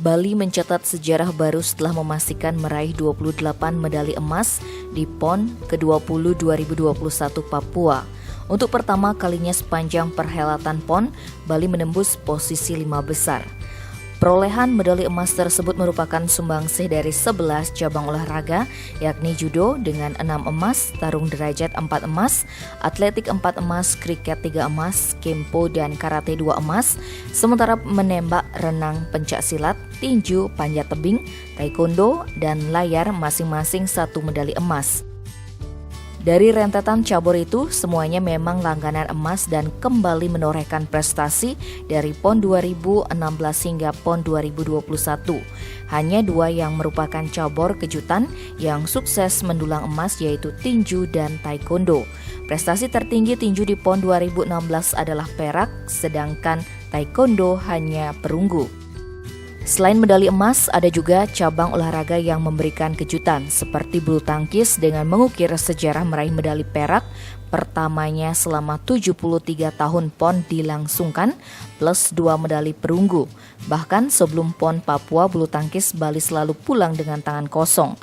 Bali mencatat sejarah baru setelah memastikan meraih 28 medali emas di PON ke-20 2021 Papua. Untuk pertama kalinya sepanjang perhelatan PON, Bali menembus posisi 5 besar. Perolehan medali emas tersebut merupakan sumbangsih dari 11 cabang olahraga, yakni judo dengan 6 emas, tarung derajat 4 emas, atletik 4 emas, kriket 3 emas, kempo dan karate 2 emas, sementara menembak, renang, pencaksilat, tinju, panjat tebing, taekwondo, dan layar masing-masing 1 medali emas. Dari rentetan cabur itu, semuanya memang langganan emas dan kembali menorehkan prestasi dari PON 2016 hingga PON 2021. Hanya 2 yang merupakan cabur kejutan yang sukses mendulang emas yaitu tinju dan taekwondo. Prestasi tertinggi tinju di PON 2016 adalah perak, sedangkan taekwondo hanya perunggu. Selain medali emas, ada juga cabang olahraga yang memberikan kejutan, seperti bulu tangkis dengan mengukir sejarah meraih medali perak pertamanya selama 73 tahun PON dilangsungkan, plus 2 medali perunggu. Bahkan sebelum PON Papua, bulu tangkis Bali selalu pulang dengan tangan kosong.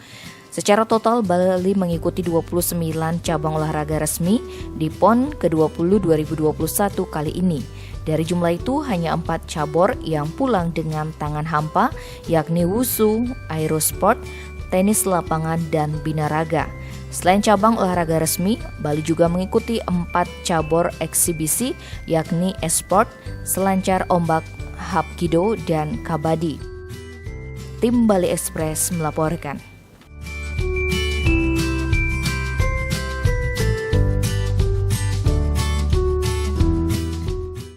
Secara total, Bali mengikuti 29 cabang olahraga resmi di PON ke-20 2021 kali ini. Dari jumlah itu, hanya 4 cabur yang pulang dengan tangan hampa, yakni wushu, aerosport, tenis lapangan, dan binaraga. Selain cabang olahraga resmi, Bali juga mengikuti 4 cabur eksibisi, yakni esport, selancar ombak, hapkido, dan kabadi. Tim Bali Express melaporkan.